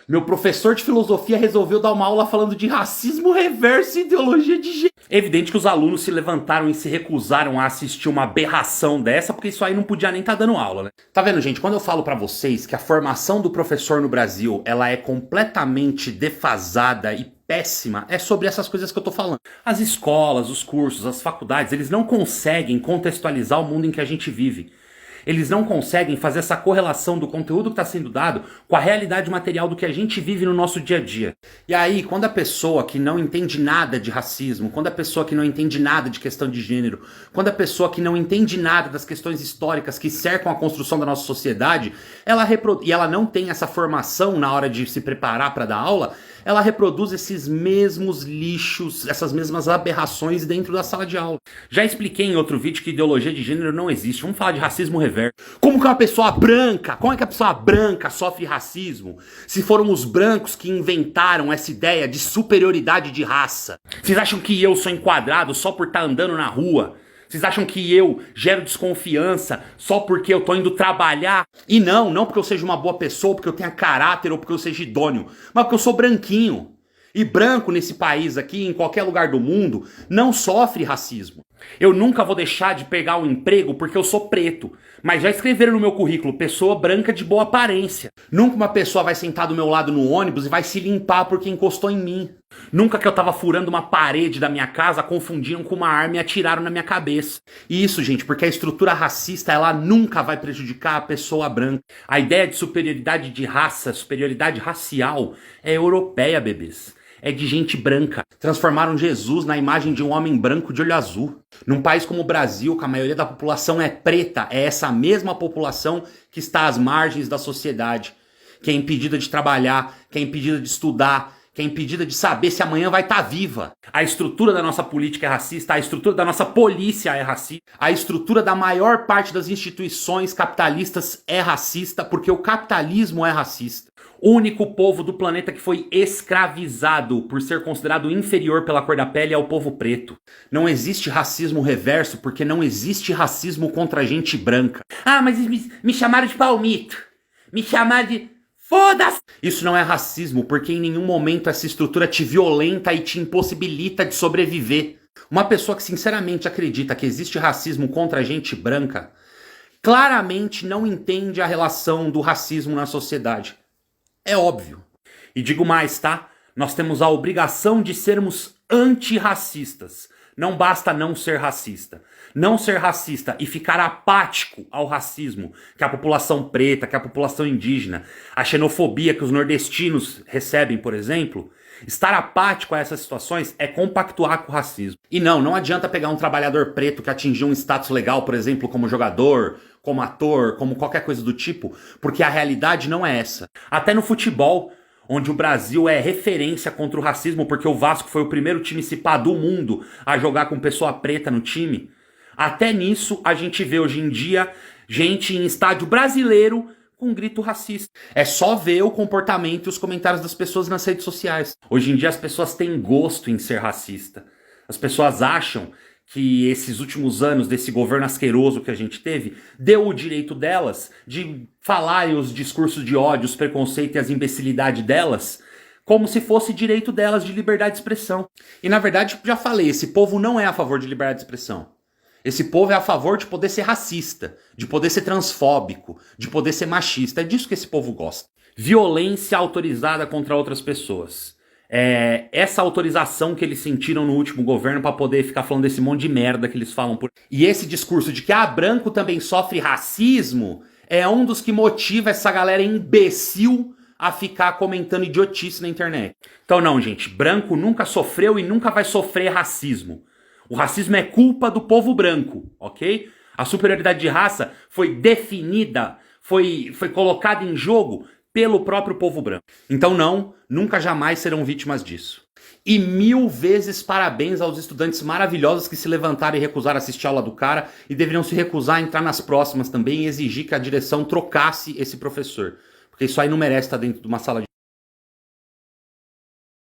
Meu professor de filosofia resolveu dar uma aula falando de racismo reverso e ideologia de gênero. É evidente que os alunos se levantaram e se recusaram a assistir uma aberração dessa, porque isso aí não podia nem estar dando aula, né? Tá vendo, gente? Quando eu falo pra vocês que a formação do professor no Brasil, ela é completamente defasada e péssima, é sobre essas coisas que eu tô falando. As escolas, os cursos, as faculdades, eles não conseguem contextualizar o mundo em que a gente vive. Eles não conseguem fazer essa correlação do conteúdo que está sendo dado com a realidade material do que a gente vive no nosso dia a dia. E aí, quando a pessoa que não entende nada de racismo, quando a pessoa que não entende nada de questão de gênero, quando a pessoa que não entende nada das questões históricas que cercam a construção da nossa sociedade, e ela não tem essa formação na hora de se preparar para dar aula, ela reproduz esses mesmos lixos, essas mesmas aberrações dentro da sala de aula. Já expliquei em outro vídeo que ideologia de gênero não existe. Vamos falar de racismo reverso. Como que uma pessoa branca, como é que a pessoa branca sofre racismo? Se foram os brancos que inventaram essa ideia de superioridade de raça. Vocês acham que eu sou enquadrado só por estar andando na rua? Vocês acham que eu gero desconfiança só porque eu tô indo trabalhar? E não porque eu seja uma boa pessoa, porque eu tenha caráter ou porque eu seja idôneo, mas porque eu sou branquinho. E branco nesse país aqui, em qualquer lugar do mundo, não sofre racismo. Eu nunca vou deixar de pegar um emprego porque eu sou preto. Mas já escreveram no meu currículo, pessoa branca de boa aparência. Nunca uma pessoa vai sentar do meu lado no ônibus e vai se limpar porque encostou em mim. Nunca que eu tava furando uma parede da minha casa, confundiram com uma arma e atiraram na minha cabeça. E isso, gente, porque a estrutura racista, ela nunca vai prejudicar a pessoa branca. A ideia de superioridade de raça, superioridade racial, é europeia, bebês. É de gente branca. Transformaram Jesus na imagem de um homem branco de olho azul. Num país como o Brasil, que a maioria da população é preta, é essa mesma população que está às margens da sociedade, que é impedida de trabalhar, que é impedida de estudar, que é impedida de saber se amanhã vai estar viva. A estrutura da nossa política é racista, a estrutura da nossa polícia é racista, a estrutura da maior parte das instituições capitalistas é racista, porque o capitalismo é racista. O único povo do planeta que foi escravizado por ser considerado inferior pela cor da pele é o povo preto. Não existe racismo reverso porque não existe racismo contra gente branca. Ah, mas me chamaram de palmito. Me chamaram de... Foda-se! Isso não é racismo porque em nenhum momento essa estrutura te violenta e te impossibilita de sobreviver. Uma pessoa que sinceramente acredita que existe racismo contra gente branca claramente não entende a relação do racismo na sociedade. É óbvio. E digo mais, tá? Nós temos a obrigação de sermos antirracistas. Não basta não ser racista. Não ser racista e ficar apático ao racismo que a população preta, que a população indígena, a xenofobia que os nordestinos recebem, por exemplo, estar apático a essas situações é compactuar com o racismo. E não adianta pegar um trabalhador preto que atingiu um status legal, por exemplo, como jogador, como ator, como qualquer coisa do tipo, porque a realidade não é essa. Até no futebol, onde o Brasil é referência contra o racismo, porque o Vasco foi o primeiro time cipá do mundo a jogar com pessoa preta no time, até nisso a gente vê hoje em dia gente em estádio brasileiro com grito racista. É só ver o comportamento e os comentários das pessoas nas redes sociais. Hoje em dia as pessoas têm gosto em ser racista. As pessoas acham que esses últimos anos desse governo asqueroso que a gente teve deu o direito delas de falarem os discursos de ódio, os preconceitos e as imbecilidades delas como se fosse direito delas de liberdade de expressão. E na verdade, já falei, esse povo não é a favor de liberdade de expressão. Esse povo é a favor de poder ser racista, de poder ser transfóbico, de poder ser machista. É disso que esse povo gosta. Violência autorizada contra outras pessoas. É essa autorização que eles sentiram no último governo para poder ficar falando desse monte de merda que eles falam por... E esse discurso de que branco também sofre racismo é um dos que motiva essa galera imbecil a ficar comentando idiotice na internet. Então não, gente, branco nunca sofreu e nunca vai sofrer racismo. O racismo é culpa do povo branco, ok? A superioridade de raça foi definida, foi colocada em jogo pelo próprio povo branco. Então não, nunca jamais serão vítimas disso. E 1000 vezes parabéns aos estudantes maravilhosos que se levantaram e recusaram assistir a aula do cara e deveriam se recusar a entrar nas próximas também e exigir que a direção trocasse esse professor. Porque isso aí não merece estar dentro de uma sala de